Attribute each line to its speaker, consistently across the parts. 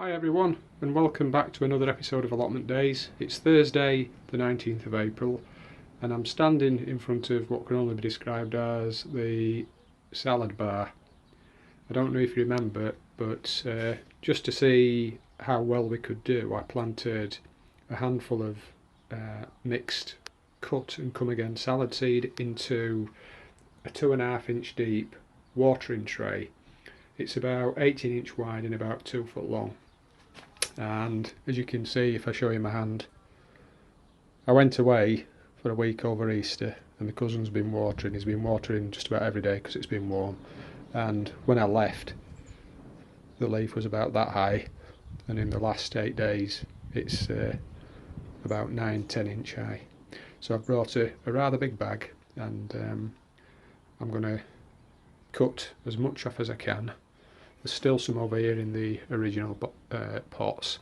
Speaker 1: Hi everyone, and welcome back to another episode of Allotment Days. It's Thursday the 19th of April and I'm standing in front of what can only be described as the salad bar. I don't know if you remember, but just to see how well we could do, I planted a handful of mixed cut and come again salad seed into a 2.5 inch deep watering tray. It's about 18 inch wide and about 2 foot long. And as you can see, if I show you my hand, I went away for a week over Easter and my cousin's been watering. He's been watering just about every day because it's been warm, and when I left the leaf was about that high, and in the last 8 days it's about 9-10 inch high. So I've brought a rather big bag, and I'm going to cut as much off as I can. There's still some over here in the original pots,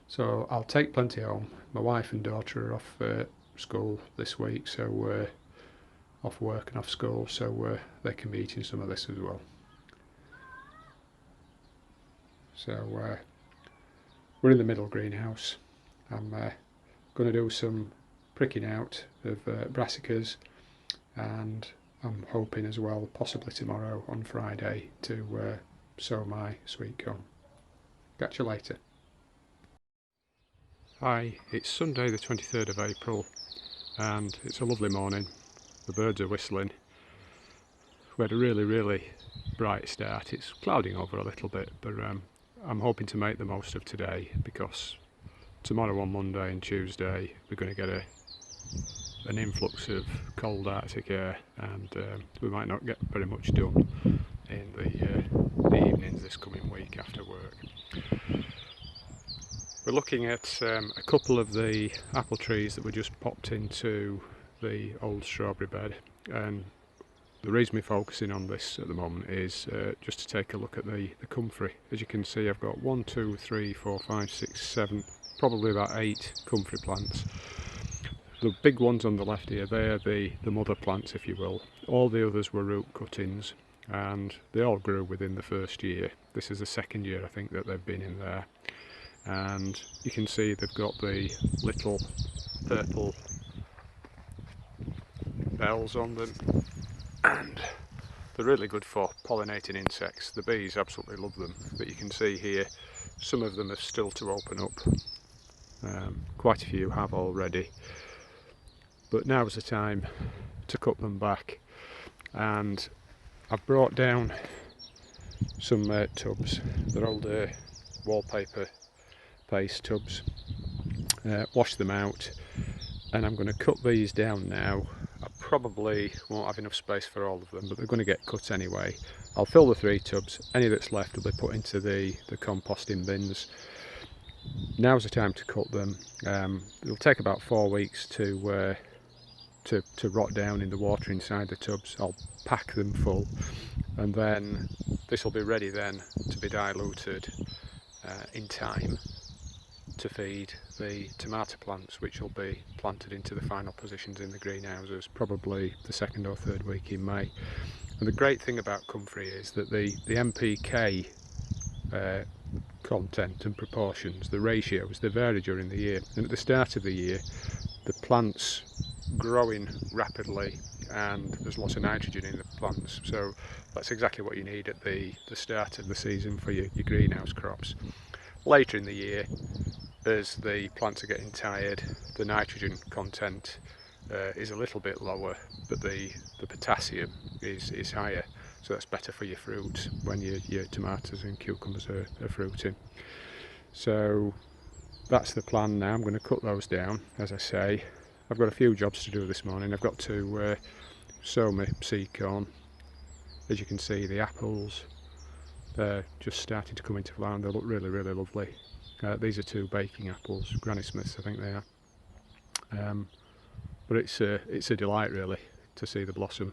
Speaker 1: so I'll take plenty home. My wife and daughter are off school this week, so off work and off school, so they can be eating some of this as well. So we're in the middle greenhouse. I'm going to do some pricking out of brassicas, and I'm hoping as well, possibly tomorrow on Friday, to sow my sweetcorn. Catch you later. Hi, it's Sunday the 23rd of April and it's a lovely morning. The birds are whistling. We had a really bright start. It's clouding over a little bit, but I'm hoping to make the most of today, because tomorrow on Monday and Tuesday we're going to get an influx of cold Arctic air, and we might not get very much done in the evenings this coming week after work. We're looking at a couple of the apple trees that were just popped into the old strawberry bed, and the reason we're focusing on this at the moment is just to take a look at the Comfrey. As you can see, I've got 1, 2, 3, 4, 5, 6, 7, probably about 8 Comfrey plants. The big ones on the left here, they're the mother plants, if you will. All the others were root cuttings, and they all grew within the first year. This is the second year, I think, that they've been in there. And you can see they've got the little purple bells on them, and they're really good for pollinating insects. The bees absolutely love them, but you can see here some of them are still to open up. Quite a few have already, but now is the time to cut them back, and I've brought down some tubs. They're old wallpaper paste tubs. Wash them out, and I'm going to cut these down now. I probably won't have enough space for all of them, but they're going to get cut anyway. I'll fill the 3 tubs. Any that's left will be put into the composting bins. Now's the time to cut them. It'll take about 4 weeks to rot down in the water inside the tubs. I'll pack them full, and then this will be ready then to be diluted in time to feed the tomato plants, which will be planted into the final positions in the greenhouses, probably the 2nd or 3rd week in May. And the great thing about Comfrey is that the NPK content and proportions, the ratios, they vary during the year. And at the start of the year, the plants growing rapidly and there's lots of nitrogen in the plants, so that's exactly what you need at the start of the season for your greenhouse crops. Later in the year, as the plants are getting tired, the nitrogen content is a little bit lower, but the potassium is higher, so that's better for your fruit when your tomatoes and cucumbers are fruiting. So that's the plan now. I'm going to cut those down. As I say, I've got a few jobs to do this morning. I've got to sow my seed corn. As you can see, the apples, they're just starting to come into flower and they look really lovely. These are 2 baking apples, Granny Smiths I think they are. But it's a delight really to see the blossom.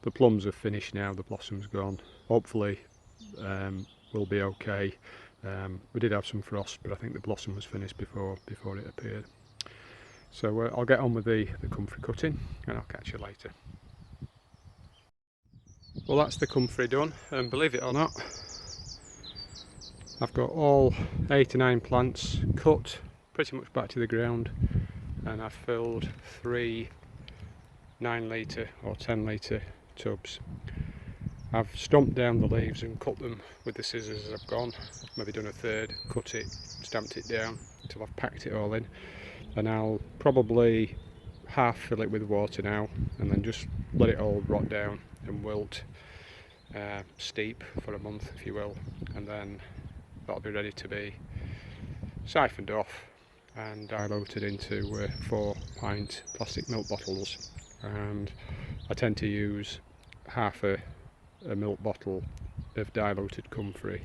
Speaker 1: The plums have finished now, the blossom's gone. Hopefully we'll be okay. We did have some frost, but I think the blossom was finished before it appeared. So I'll get on with the Comfrey cutting and I'll catch you later. Well, that's the Comfrey done, and believe it or not, I've got all 8 or 9 plants cut pretty much back to the ground, and I've filled 3 9-litre or 10-litre tubs. I've stomped down the leaves and cut them with the scissors as I've gone. Maybe done a third, cut it, stamped it down until I've packed it all in, and I'll probably half fill it with water now and then just let it all rot down and wilt, steep for a month if you will, and then that'll be ready to be siphoned off and diluted into 4-pint plastic milk bottles. And I tend to use half a milk bottle of diluted Comfrey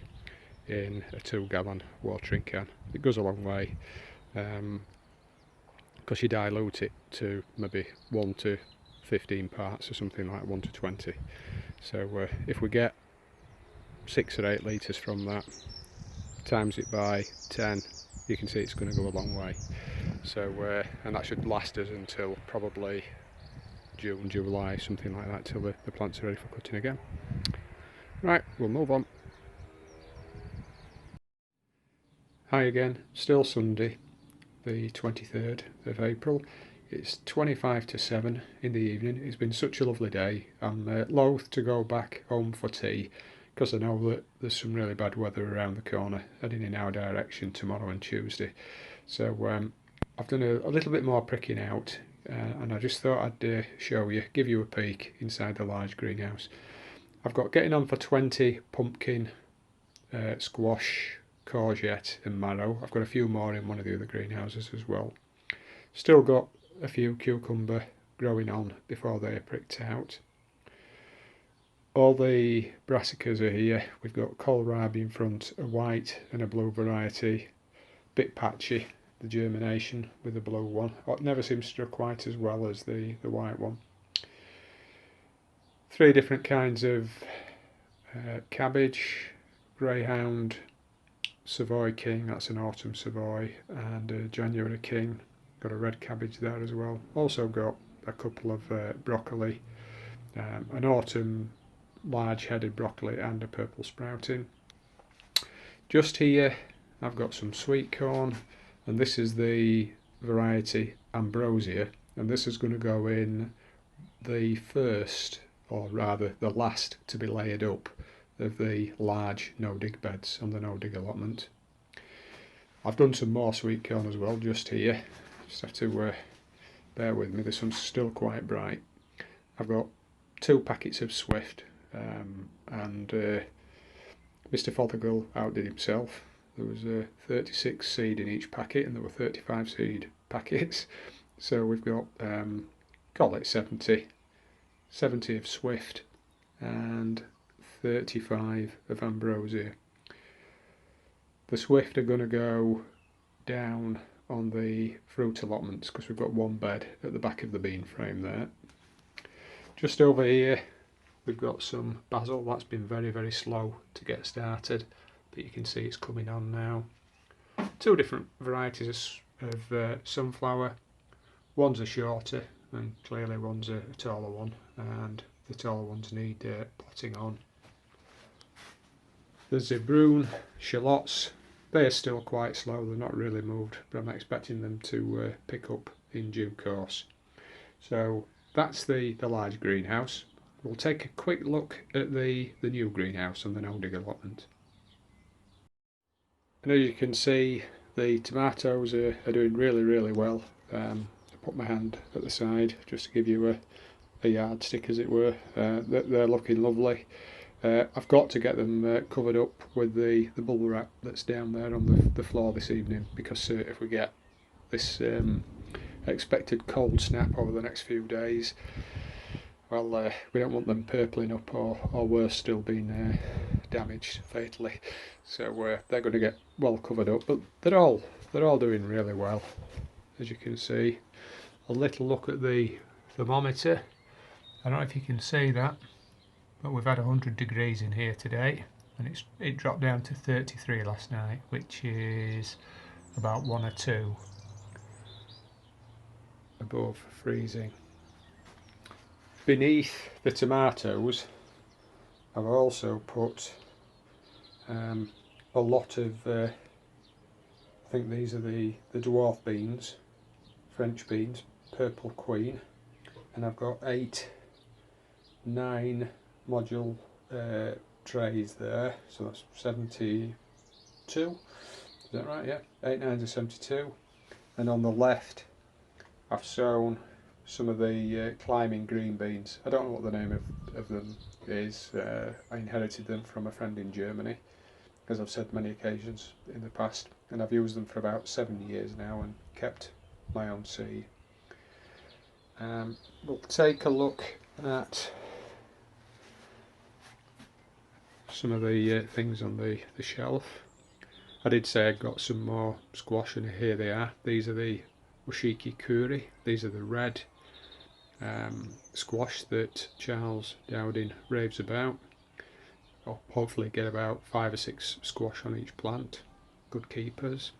Speaker 1: in a 2-gallon watering can. It goes a long way, because you dilute it to maybe 1 to 15 parts or something, like 1 to 20. So if we get 6 or 8 litres from that, times it by 10, you can see it's going to go a long way. So and that should last us until probably June, July, something like that, till the plants are ready for cutting again. Right, we'll move on. Hi again, still Sunday, the 23rd of April. It's 25 to 7 in the evening. It's been such a lovely day. I'm loath to go back home for tea, because I know that there's some really bad weather around the corner heading in our direction tomorrow and Tuesday. So I've done a little bit more pricking out, and I just thought I'd show you, give you a peek inside the large greenhouse. I've got getting on for 20 pumpkin, squash, courgette and marrow. I've got a few more in one of the other greenhouses as well. Still got a few cucumber growing on before they're pricked out. All the brassicas are here. We've got kohlrabi in front, a white and a blue variety, bit patchy, the germination with the blue one. It never seems to do quite as well as the white one. 3 different kinds of cabbage, greyhound, Savoy King, that's an autumn Savoy, and January King. Got a red cabbage there as well. Also got a couple of broccoli, an autumn large-headed broccoli and a purple sprouting. Just here I've got some sweetcorn, and this is the variety Ambrosia, and this is going to go in the first, or rather the last to be layered up, of the large no-dig beds on the no-dig allotment. I've done some more sweetcorn as well just here. Just have to bear with me, this one's still quite bright. I've got 2 packets of Swift, and Mr. Fothergill outdid himself. There was 36 seed in each packet, and there were 35 seed packets. So we've got, call it 70 of Swift and 35 of Ambrosia. The Swift are going to go down on the fruit allotments, because we've got 1 bed at the back of the bean frame there. Just over here we've got some basil. That's been very, very slow to get started, but you can see it's coming on now. 2 different varieties of sunflower. One's a shorter and clearly one's a taller one, and the taller ones need potting on. There's the brune shallots. They're still quite slow, they're not really moved, but I'm expecting them to pick up in due course. So that's the large greenhouse. We'll take a quick look at the new greenhouse on the no-dig allotment. And as you can see, the tomatoes are doing really, really well. I put my hand at the side just to give you a yardstick, as it were. They're looking lovely. I've got to get them covered up with the bubble wrap that's down there on the floor this evening, because if we get this expected cold snap over the next few days, well, we don't want them purpling up, or worse still, being damaged fatally. So they're going to get well covered up, but they're all doing really well. As you can see, a little look at the thermometer. I don't know if you can see that, but we've had 100 degrees in here today, and it dropped down to 33 last night, which is about 1 or 2 above freezing. Beneath the tomatoes I've also put a lot of, I think these are the dwarf beans, French beans, purple queen, and I've got 9 module trays there, so that's 72, is that right? Yeah, 8 9s are 72, and on the left I've sown some of the climbing green beans. I don't know what the name of them is. I inherited them from a friend in Germany, as I've said many occasions in the past, and I've used them for about 7 years now and kept my own seed. We'll take a look at some of the things on the shelf. I did say I got some more squash, and here they are. These are the Ushiki Kuri. These are the red squash that Charles Dowding raves about. I'll hopefully get about 5 or 6 squash on each plant. Good keepers.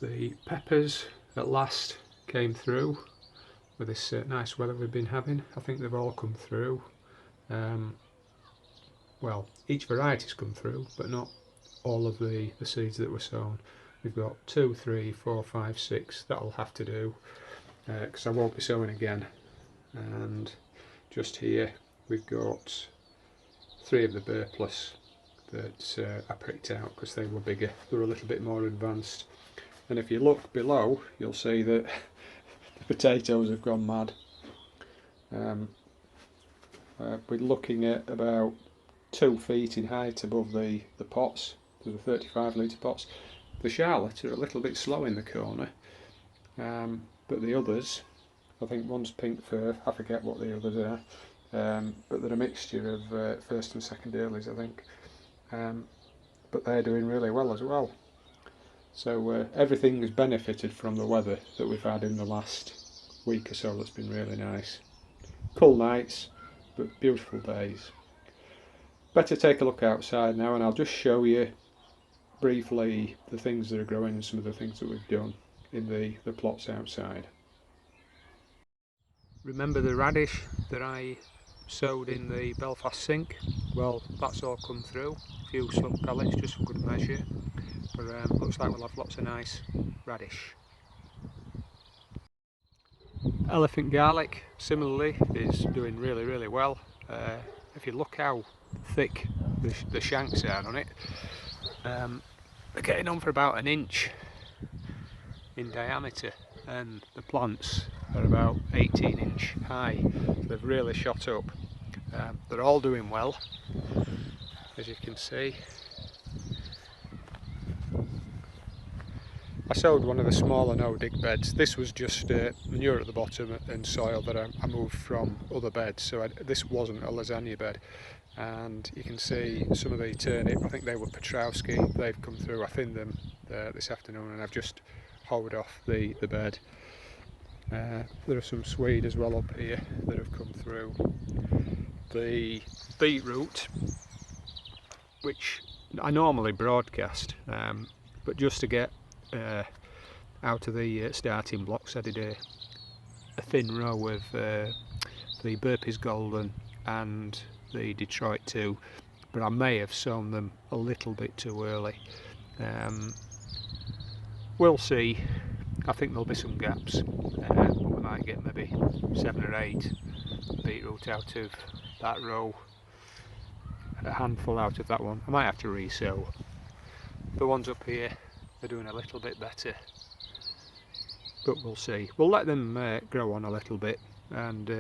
Speaker 1: The peppers at last came through with this nice weather we've been having. I think they've all come through. Well, each variety's come through, but not all of the seeds that were sown. We've got 2, 3, 4, 5, 6. That'll have to do, because I won't be sowing again. And just here we've got 3 of the Burr Plus that I pricked out because they were bigger. They're a little bit more advanced. And if you look below, you'll see that the potatoes have gone mad. We're looking at about 2 feet in height above the pots. Those are 35 litre pots. The Charlotte are a little bit slow in the corner, but the others, I think one's pink fir, I forget what the others are, but they're a mixture of first and second earlies, I think, but they're doing really well as well. So everything has benefited from the weather that we've had in the last week or so. That's been really nice. Cool nights, but beautiful days. Better take a look outside now, and I'll just show you briefly the things that are growing and some of the things that we've done in the plots outside. Remember the radish that I sowed in the Belfast sink? Well, that's all come through. A few slug pellets just for good measure, but looks like we'll have lots of nice radish. Elephant garlic similarly is doing really well. If you look how thick the shanks are on it, they're getting on for about 1 inch in diameter, and the plants are about 18-inch high. So they've really shot up. They're all doing well, as you can see. I sowed one of the smaller no-dig beds. This was just manure at the bottom and soil that I moved from other beds, so this wasn't a lasagna bed. And you can see some of the turnip, I think they were Petrowski, they've come through. I thinned them this afternoon, and I've just hoed off the bed. There are some swede as well up here that have come through. The beetroot, which I normally broadcast, but just to get out of the starting blocks, I did a thin row of the Burpees Golden and the Detroit 2, but I may have sown them a little bit too early. We'll see. I think there'll be some gaps, but we might get maybe 7 or 8 beetroot out of that row, a handful out of that one. I might have to re-sow. The ones up here are doing a little bit better, but we'll see. We'll let them grow on a little bit, and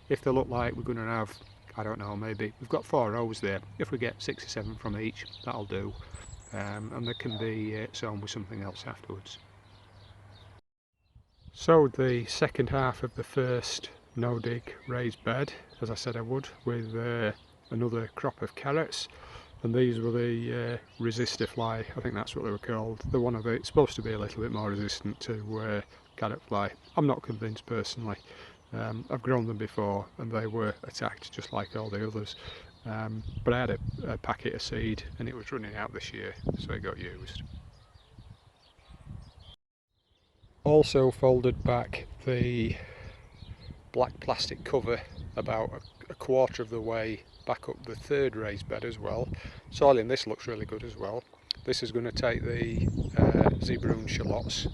Speaker 1: if they look like we're going to have, I don't know, maybe we've got 4 rows there. If we get 6 or 7 from each, that'll do, and they can be sown with something else afterwards. Sowed the second half of the first no-dig raised bed, as I said I would, with another crop of carrots, and these were the resistor fly, I think that's what they were called. They're one of the, it's supposed to be a little bit more resistant to carrot fly. I'm not convinced personally. I've grown them before and they were attacked just like all the others, but I had a packet of seed and it was running out this year, so it got used. Also folded back the black plastic cover about a quarter of the way back up the third raised bed as well. Soil in this looks really good as well. This is going to take the zebraoon shallots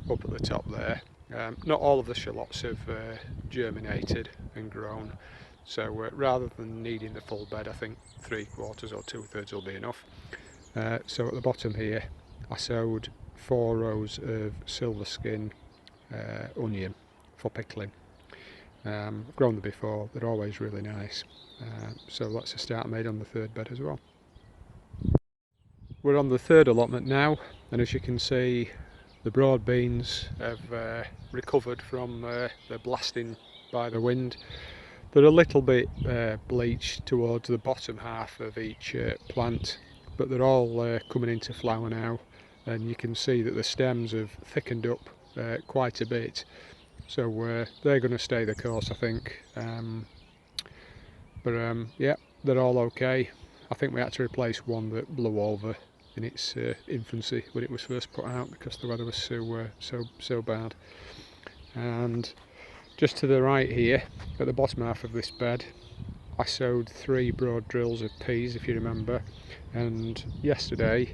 Speaker 1: up at the top there. Not all of the shallots have germinated and grown, so rather than needing the full bed, I think 3/4 or 2/3 will be enough. So at the bottom here I sowed 4 rows of silver skin onion for pickling. I've grown them before, they're always really nice. So that's a start made on the third bed as well. We're on the third allotment now, and as you can see, the broad beans have recovered from the blasting by the wind. They're a little bit bleached towards the bottom half of each plant, but they're all coming into flower now, and you can see that the stems have thickened up quite a bit. So they're going to stay the course, I think. Yeah, they're all okay. I think we had to replace one that blew over in its infancy when it was first put out because the weather was so bad. And just to the right here, at the bottom half of this bed, I sowed 3 broad drills of peas, if you remember. And yesterday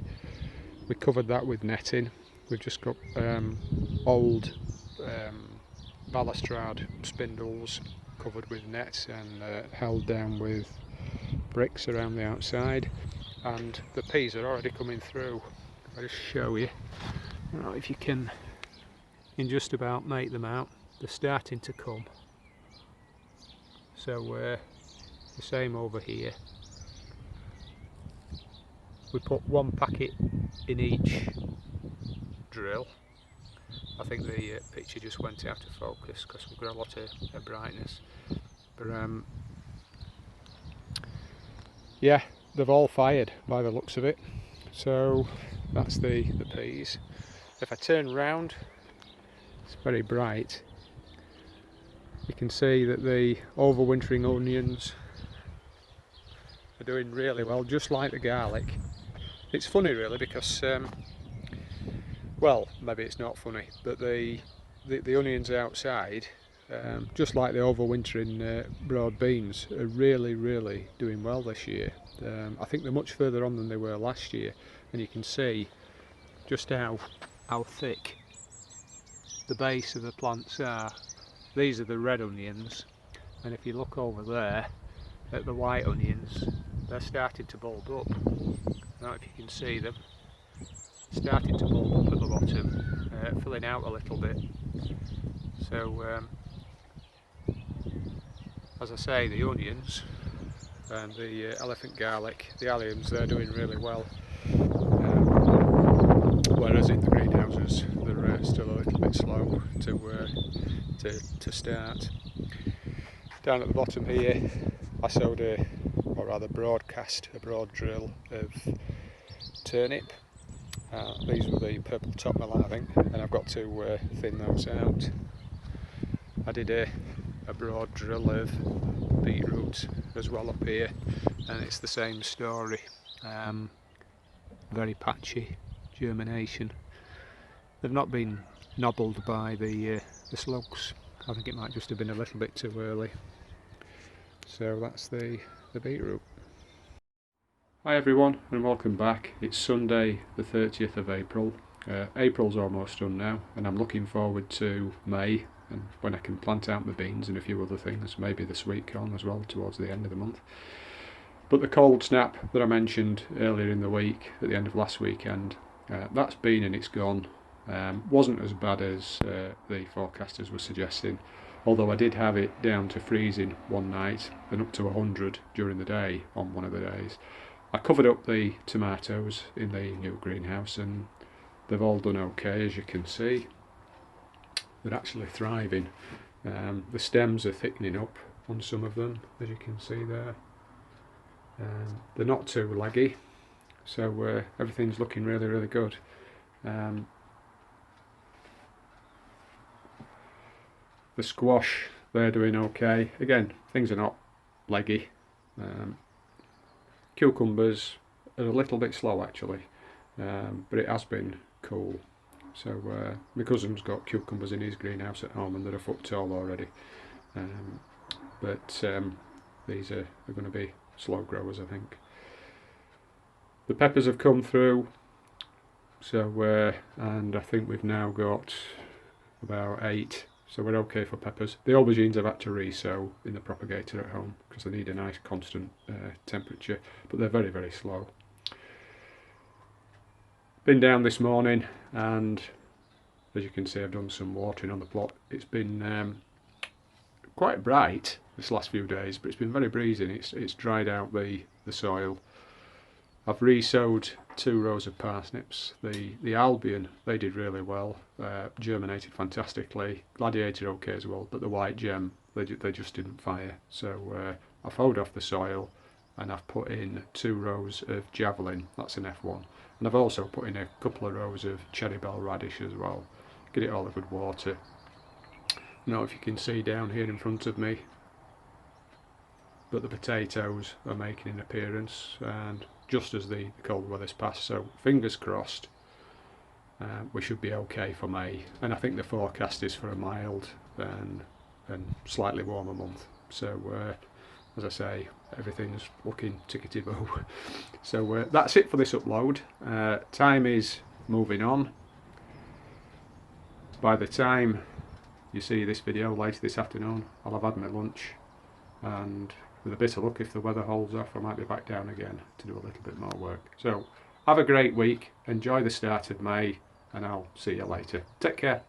Speaker 1: we covered that with netting. We've just got old balustrade spindles covered with nets and held down with bricks around the outside, and the peas are already coming through. I'll just show you. I don't know if you can just about make them out. They're starting to come. So the same over here. We put 1 packet in each drill. I think the picture just went out of focus because we've got a lot of brightness. But yeah, they've all fired by the looks of it. So that's the peas. If I turn round, it's very bright. You can see that the overwintering onions are doing really well, just like the garlic. It's funny really because well, maybe it's not funny, but the onions outside, just like the overwintering broad beans, are really doing well this year. I think they're much further on than they were last year, and you can see just how thick the base of the plants are. These are the red onions, and if you look over there at the white onions, they're starting to bulb up. I don't know if you can see them. Starting to bulb up at the bottom, filling out a little bit. So as I say, the onions and the elephant garlic, the alliums, they're doing really well, whereas in the greenhouses they're still a little bit slow to start. Down at the bottom here I sowed or rather broadcast a broad drill of turnip. These were the purple top melon, I think, and I've got to thin those out. I did a broad drill of beetroot as well up here, and it's the same story. Very patchy germination. They've not been nobbled by the slugs. I think it might just have been a little bit too early. So that's the beetroot. Hi everyone and welcome back. It's Sunday the 30th of April. April's almost done now, and I'm looking forward to May, and when I can plant out my beans and a few other things, maybe the sweetcorn as well towards the end of the month. But the cold snap that I mentioned earlier in the week, at the end of last weekend, that's been and it's gone. Wasn't as bad as the forecasters were suggesting, although I did have it down to freezing one night and up to 100 during the day on one of the days. I covered up the tomatoes in the new greenhouse and they've all done okay, as you can see. They're actually thriving. The stems are thickening up on some of them, as you can see there. They're not too leggy, so everything's looking really good. The squash, they're doing okay. Again, things are not leggy. Cucumbers are a little bit slow actually, but it has been cool. So my cousin's got cucumbers in his greenhouse at home and they're a foot tall already. But these are going to be slow growers, I think. The peppers have come through, so and I think we've now got about 8, so we're okay for peppers. The aubergines I've had to re-sow in the propagator at home because they need a nice constant temperature, but they're very, very slow. Been down this morning, and as you can see, I've done some watering on the plot. It's been quite bright this last few days, but it's been very breezy. It's dried out the soil. I've re-sowed 2 rows of parsnips. The Albion, they did really well, germinated fantastically. Gladiator okay as well, but the white gem, they just didn't fire. So I've hoed off the soil, and I've put in 2 rows of javelin, that's an F1. And I've also put in a couple of rows of cherry bell radish as well. Get it all a good water. Now if you can see down here in front of me, but the potatoes are making an appearance, and just as the cold weather's passed, so fingers crossed we should be okay for May. And I think the forecast is for a mild and slightly warmer month, so as I say, everything's looking tickety-boo. So that's it for this upload. Time is moving on. By the time you see this video later this afternoon, I'll have had my lunch, and with a bit of luck, if the weather holds off, I might be back down again to do a little bit more work. So have a great week, enjoy the start of May, and I'll see you later. Take care.